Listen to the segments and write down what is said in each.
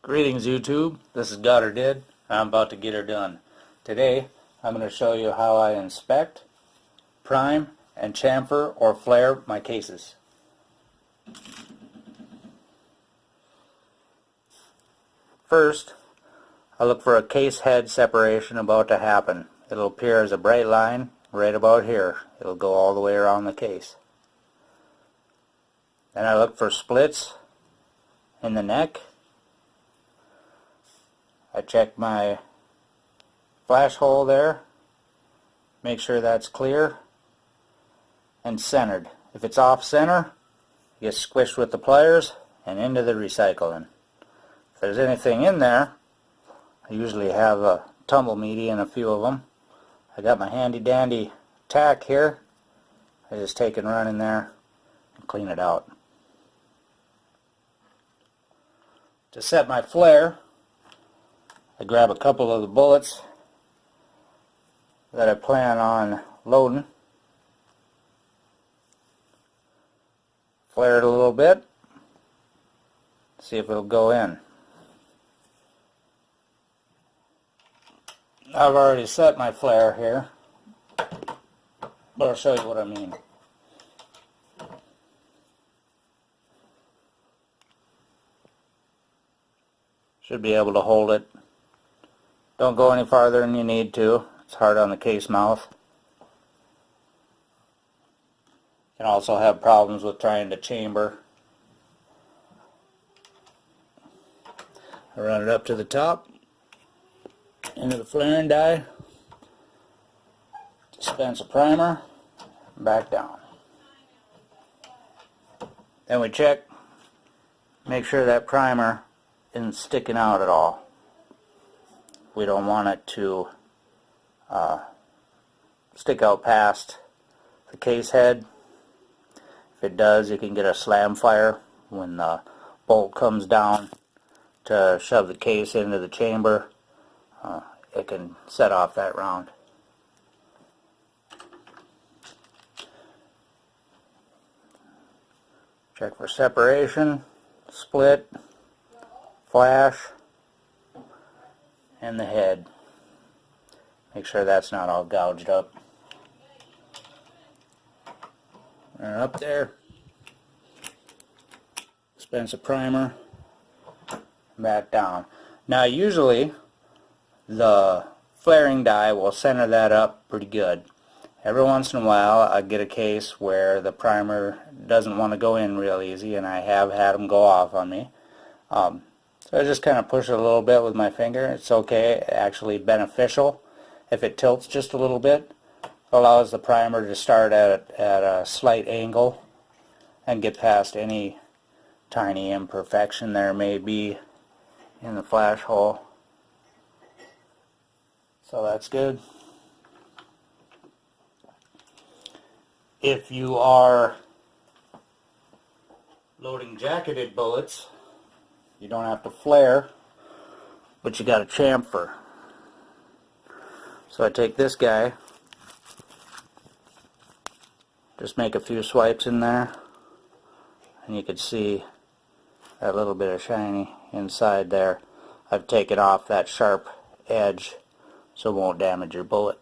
Greetings YouTube, this is Got Her Did. I'm about to get her done. Today I'm going to show you how I inspect, prime, and chamfer or flare my cases. First, I look for a case head separation about to happen. It'll appear as a bright line right about here. It'll go all the way around the case. Then I look for splits in the neck. I check my flash hole there, make sure that's clear and centered. If it's off center, it gets squished with the pliers and into the recycling. If there's anything in there, I usually have a tumble meaty in a few of them. I got my handy dandy tack here. I just take and run in there and clean it out. To set my flare, I grab a couple of the bullets that I plan on loading, flare it a little bit, see if it'll go in. I've already set my flare here, but I'll show you what I mean. Should be able to hold it. Don't go any farther than you need to. It's hard on the case mouth. You can also have problems with trying to chamber. I run it up to the top, into the flaring die, dispense a primer, back down. Then we check, make sure that primer isn't sticking out at all. We don't want it to stick out past the case head. If it does, you can get a slam fire when the bolt comes down to shove the case into the chamber. It can set off that round. Check for separation, split, flash, and the head. Make sure that's not all gouged up. And up there, dispense a primer, back down. Now usually the flaring die will center that up pretty good. Every once in a while I get a case where the primer doesn't want to go in real easy, and I have had them go off on me. So I just kind of push it a little bit with my finger. It's okay, actually beneficial if it tilts just a little bit. It allows the primer to start at a slight angle and get past any tiny imperfection there may be in the flash hole. So that's good. If you are loading jacketed bullets, you don't have to flare, but you got to chamfer. So I take this guy, just make a few swipes in there, and you can see that little bit of shiny inside there. I've taken off that sharp edge so it won't damage your bullet.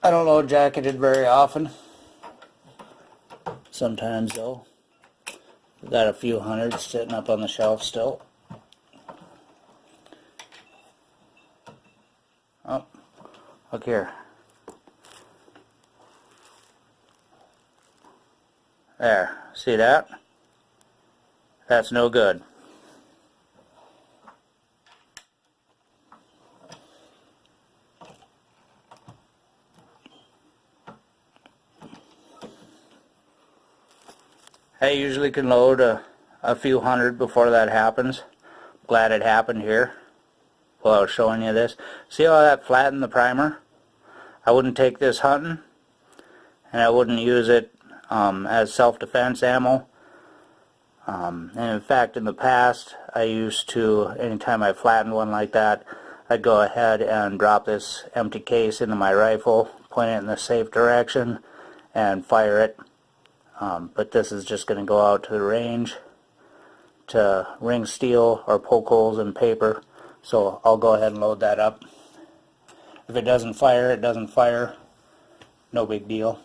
I don't load jacketed very often. Sometimes though. We've got a few hundreds sitting up on the shelf still. Oh, look here. There, see that? That's no good. I usually can load a few hundred before that happens. Glad it happened here while I was showing you this. See how that flattened the primer? I wouldn't take this hunting, and I wouldn't use it as self-defense ammo. And in fact, in the past, I used to, anytime I flattened one like that, I'd go ahead and drop this empty case into my rifle, point it in the safe direction, and fire it. But this is just going to go out to the range to ring steel or poke holes in paper. So I'll go ahead and load that up. If it doesn't fire, it doesn't fire. No big deal.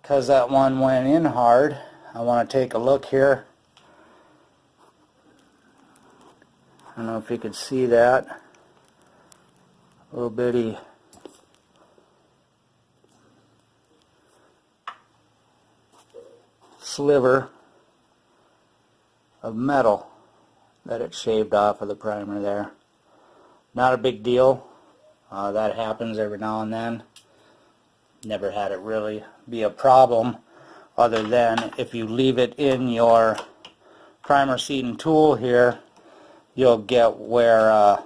Because that one went in hard, I want to take a look here. I don't know if you could see that. Little bitty sliver of metal that it shaved off of the primer there. Not a big deal. That happens every now and then. Never had it really be a problem, other than if you leave it in your primer seeding tool here, you'll get where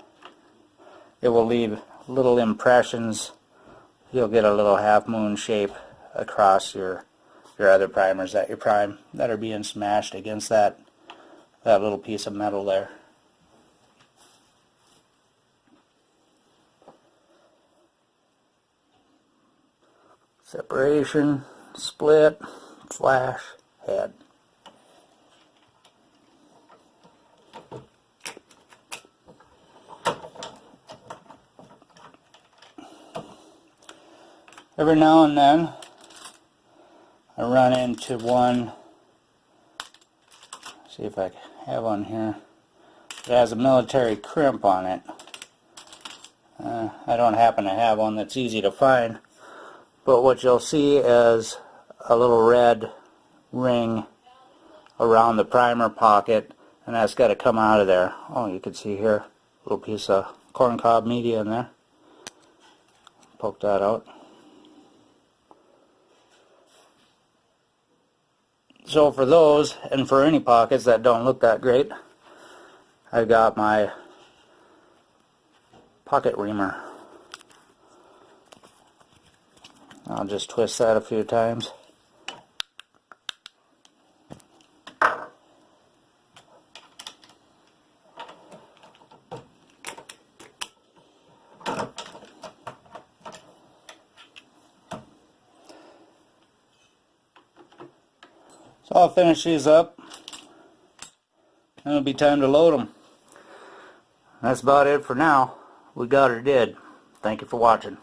it will leave little impressions. You'll get a little half moon shape across your other primers that you prime that are being smashed against that little piece of metal there. Separation, split, flash, head. Every now and then I run into one, see if I have one here, it has a military crimp on it. I don't happen to have one that's easy to find, but what you'll see is a little red ring around the primer pocket, and that's got to come out of there. Oh, you can see here, a little piece of corncob media in there. Poke that out. So for those, and for any pockets that don't look that great, I've got my pocket reamer. I'll just twist that a few times. So I'll finish these up, and it'll be time to load them. That's about it for now. We got her did. Thank you for watching.